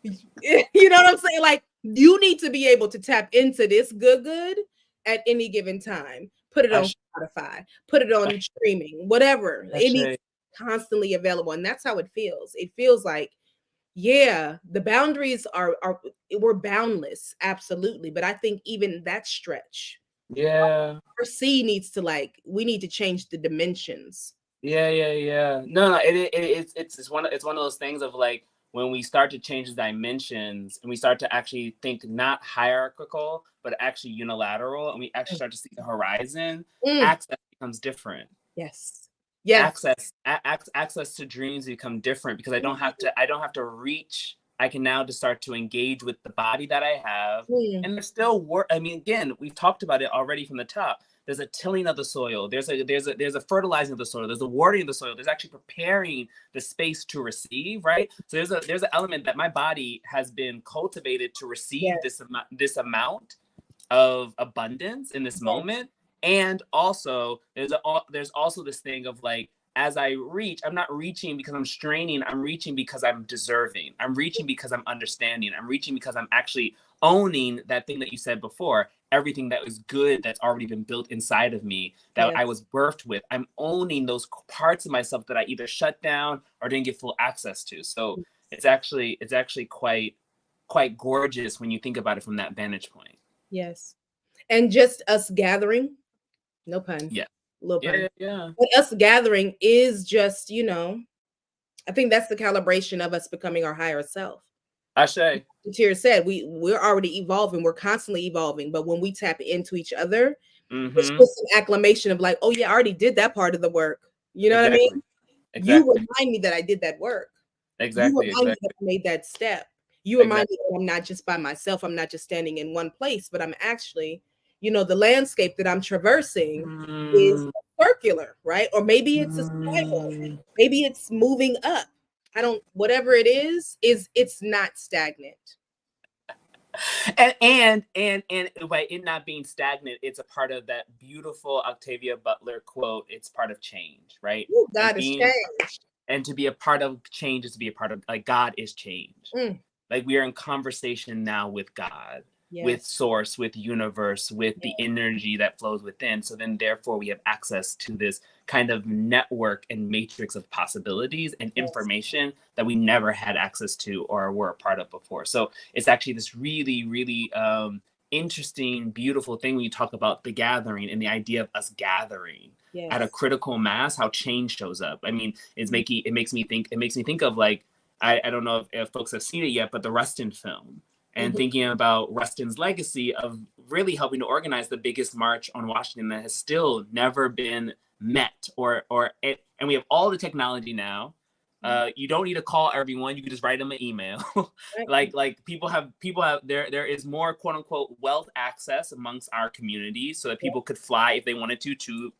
You know what I'm saying? Like, you need to be able to tap into this good at any given time. Put it on Spotify, put it on streaming, whatever. It's constantly available. And that's how it feels. It feels like, yeah, the boundaries we're boundless, absolutely. But I think even that stretch, our C needs to we need to change the dimensions. Yeah. No, it's one of those things of like, when we start to change the dimensions and we start to actually think not hierarchical, but actually unilateral, and we actually start to see the horizon, access becomes different. Yes. Yes. Access to dreams become different, because I don't have to reach. I can now just start to engage with the body that I have. And there's still work. I mean, again, we've talked about it already from the top. There's a tilling of the soil. There's a fertilizing of the soil. There's a watering of the soil. There's actually preparing the space to receive, right? So there's an element that my body has been cultivated to receive this amount of abundance in this moment. And also there's also this thing of like, as I reach, I'm not reaching because I'm straining. I'm reaching because I'm deserving. I'm reaching because I'm understanding. I'm reaching because I'm actually owning that thing that you said before, everything that was good that's already been built inside of me, that I was birthed with. I'm owning those parts of myself that I either shut down or didn't get full access to. So it's actually quite gorgeous when you think about it from that vantage point. Yes. And just us gathering, no pun. Yeah. Little pun. Yeah. But us gathering is just, you know, I think that's the calibration of us becoming our higher self. Ashe. Teer said, we're already evolving. We're constantly evolving. But when we tap into each other, it's just an acclamation of like, oh yeah, I already did that part of the work. You know what I mean? You remind me that I did that work. You remind me that I made that step. You remind me that I'm not just by myself. I'm not just standing in one place, but I'm actually, you know, the landscape that I'm traversing is circular, right? Or maybe it's a spiral. Maybe it's moving up. Whatever it is it's not stagnant. And by it not being stagnant, it's a part of that beautiful Octavia Butler quote, it's part of change, right? Ooh, God is changed. And to be a part of change is to be a part of, like, God is change. Like, we are in conversation now with God, with source, with universe, with the energy that flows within. So then therefore we have access to this kind of network and matrix of possibilities and information that we never had access to or were a part of before. So it's actually this really, really interesting, beautiful thing when you talk about the gathering and the idea of us gathering at a critical mass, how change shows up. I mean, it makes me think of, like, I don't know if folks have seen it yet, but the Rustin film. And thinking about Rustin's legacy of really helping to organize the biggest march on Washington that has still never been met, and we have all the technology now. You don't need to call everyone; you can just write them an email. like people have there is more quote unquote wealth access amongst our community, so that people could fly if they wanted to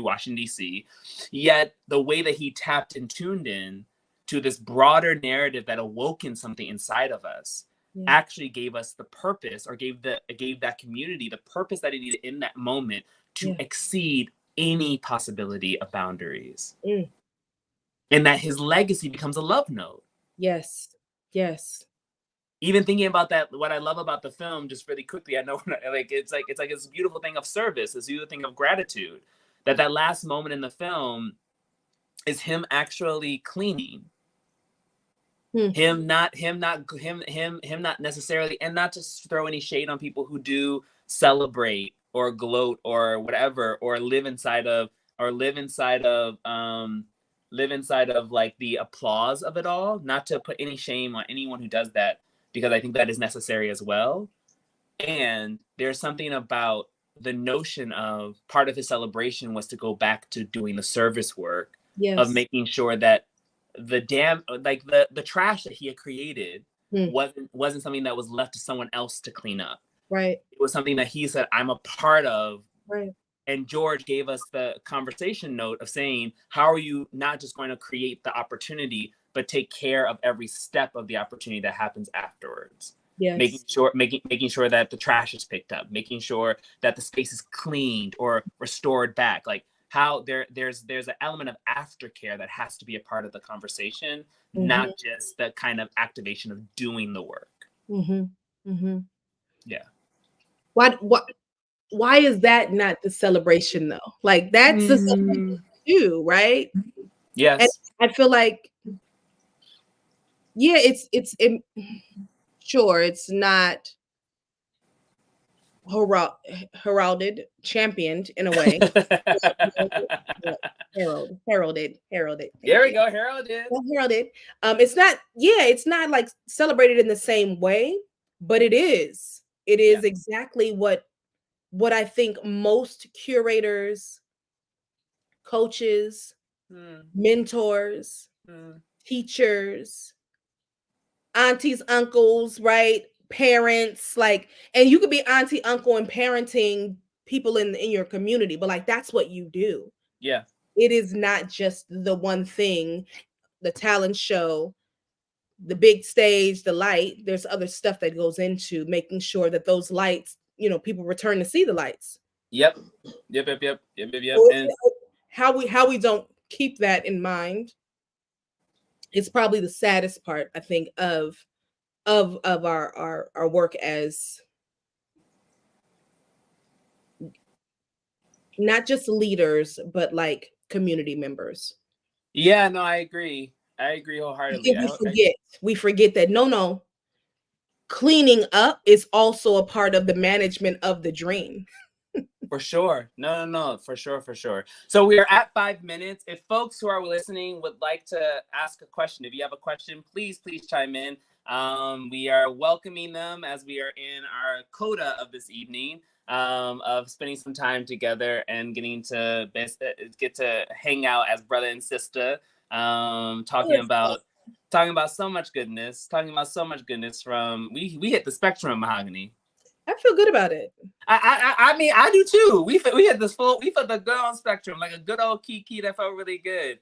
Washington D.C. Yet the way that he tapped and tuned in to this broader narrative that awoken something inside of us. Actually gave us the purpose, or gave that community the purpose that it needed in that moment to exceed any possibility of boundaries. And that his legacy becomes a love note. Yes. Even thinking about that, what I love about the film, just really quickly, I know it's this beautiful thing of service, this beautiful thing of gratitude. That last moment in the film is him actually cleaning. Him not necessarily, and not to throw any shade on people who do celebrate or gloat or whatever, or live inside of like the applause of it all. Not to put any shame on anyone who does that, because I think that is necessary as well. And there's something about the notion of part of his celebration was to go back to doing the service work of making sure that the trash that he had created wasn't something that was left to someone else to clean up. Right. It was something that he said, I'm a part of. Right. And George gave us the conversation note of saying, how are you not just going to create the opportunity, but take care of every step of the opportunity that happens afterwards? Yes. Making sure that the trash is picked up, making sure that the space is cleaned or restored back. Like, how there's an element of aftercare that has to be a part of the conversation, not just the kind of activation of doing the work. Yeah. Why is that not the celebration though? Like, that's the celebration too, right? Yes. And I feel like, it's sure, it's not heralded, championed in a way. heralded. There we go, heralded. It's not like celebrated in the same way, but it is exactly what I think most curators, coaches, mentors, teachers, aunties, uncles, right? Parents, like, and you could be auntie, uncle, and parenting people in your community, but like, that's what you do. Yeah. It is not just the one thing, the talent show, the big stage, the light. There's other stuff that goes into making sure that those lights, people return to see the lights. Yep. Yep. So And how we don't keep that in mind is probably the saddest part, I think, of our work as not just leaders, but like community members. yeah, no, I agree. I agree I wholeheartedly. think we forget that no, cleaning up is also a part of the management of the dream. For sure. No, for sure, for sure. So we are at 5 minutes. If folks who are listening would like to ask a question, if you have a question, please chime in. We are welcoming them as we are in our coda of this evening, of spending some time together and getting to get to hang out as brother and sister, talking about so much goodness, from we hit the spectrum of mahogany. I feel good about it. I mean, I do too. We had this we felt the good on spectrum, like a good old kiki that felt really good.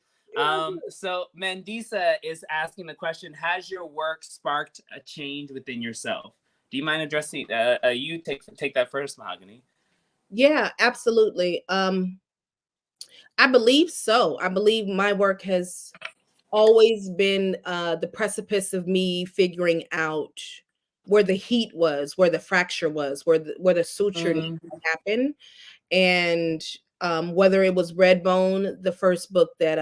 So Mandisa is asking the question: has your work sparked a change within yourself? Do you mind addressing? You take that first, Mahogany. Yeah, absolutely. I believe so. I believe my work has always been the precipice of me figuring out where the heat was, where the fracture was, where the suture needed to happen, and whether it was Redbone, the first book that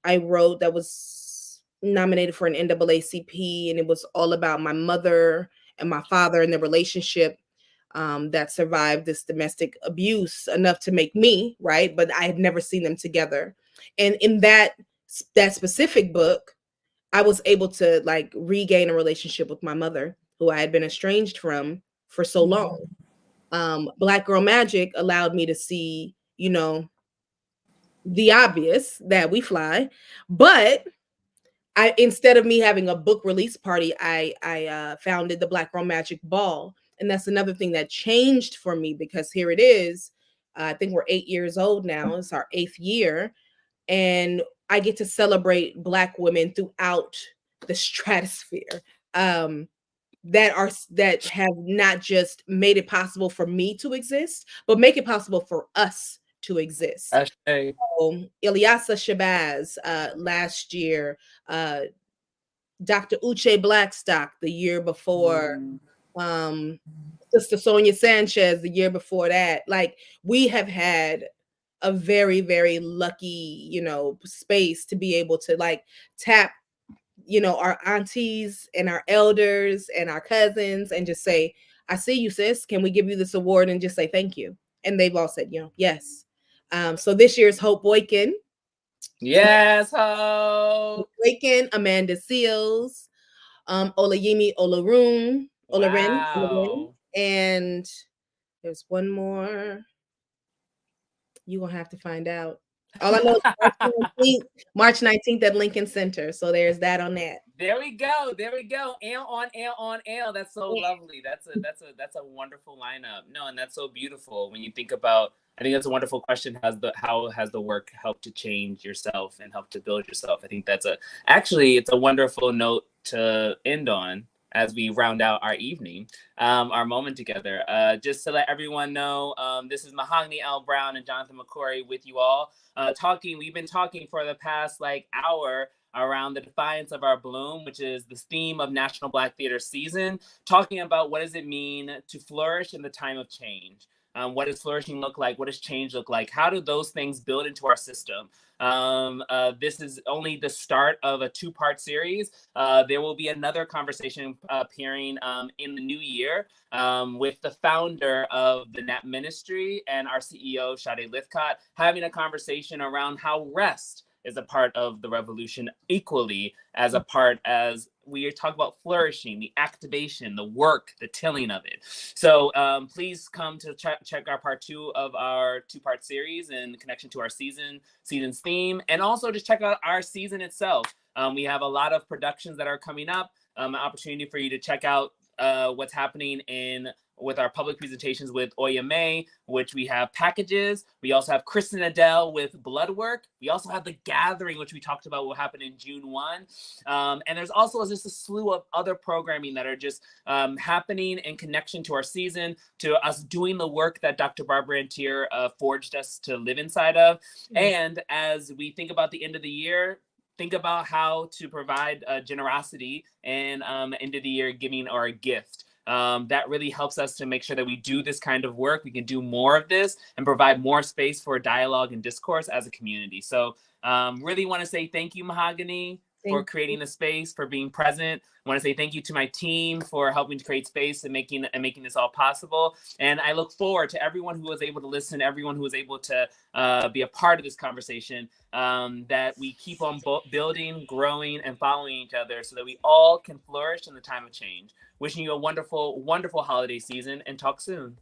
I wrote that was nominated for an NAACP, and it was all about my mother and my father and the relationship that survived this domestic abuse enough to make me right, but I had never seen them together. And in that specific book, I was able to like regain a relationship with my mother, who I had been estranged from for so long. Black Girl Magic allowed me to see, you know, the obvious that we fly, but I, instead of me having a book release party, I founded the Black Girl Magic Ball, and that's another thing that changed for me because here it is. I think we're 8 years old now. It's our 8th year, and I get to celebrate Black women throughout the stratosphere. That have not just made it possible for me to exist, but make it possible for us to exist. Ashay. Ilyasa Shabazz last year, Dr. Uche Blackstock the year before, Sister Sonia Sanchez the year before that. Like we have had a very, very lucky, space to be able to like tap, our aunties and our elders and our cousins and just say, I see you, sis. Can we give you this award and just say thank you? And they've all said, yes. So this year's Hope Boykin. Yes, Hope Boykin, Amanda Seals, Olayemi Olarin, wow. and there's one more. You're gonna have to find out. All I know is March 19th at Lincoln Center. So there's that on that. There we go. Ale on ale. That's so lovely. That's a wonderful lineup. No, and that's so beautiful when you think about. I think that's a wonderful question. How has the work helped to change yourself and help to build yourself? I think it's a wonderful note to end on as we round out our evening, our moment together. Just to let everyone know, this is Mahogany L. Browne and Jonathan McCrory with you all talking. We've been talking for the past hour around the defiance of our bloom, which is the theme of National Black Theater Season, talking about what does it mean to flourish in the time of change. What does flourishing look like? What does change look like? How do those things build into our system? This is only the start of a 2-part series. There will be another conversation appearing in the new year with the founder of the NAP Ministry and our CEO, Sade Lithcott, having a conversation around how rest is a part of the revolution equally as a part as we talk about flourishing, the activation, the work, the tilling of it. So please come to check our part 2 of our 2-part series in connection to our season's theme, and also just check out our season itself. We have a lot of productions that are coming up, an opportunity for you to check out what's happening with our public presentations with Oya May, which we have packages. We also have Kristen Adele with blood work. We also have The Gathering, which we talked about will happen in June 1. And there's also just a slew of other programming that are just happening in connection to our season, to us doing the work that Dr. Barbara and Teer forged us to live inside of. And as we think about the end of the year, think about how to provide generosity and end of the year giving or a gift. That really helps us to make sure that we do this kind of work. We can do more of this and provide more space for dialogue and discourse as a community. So really want to say thank you, Mahogany, for creating the space, for being present. I want to say thank you to my team for helping to create space and making this all possible. And I look forward to everyone who was able to listen, everyone who was able to be a part of this conversation, that we keep on building, growing, and following each other so that we all can flourish in the time of change. Wishing you a wonderful, wonderful holiday season, and talk soon.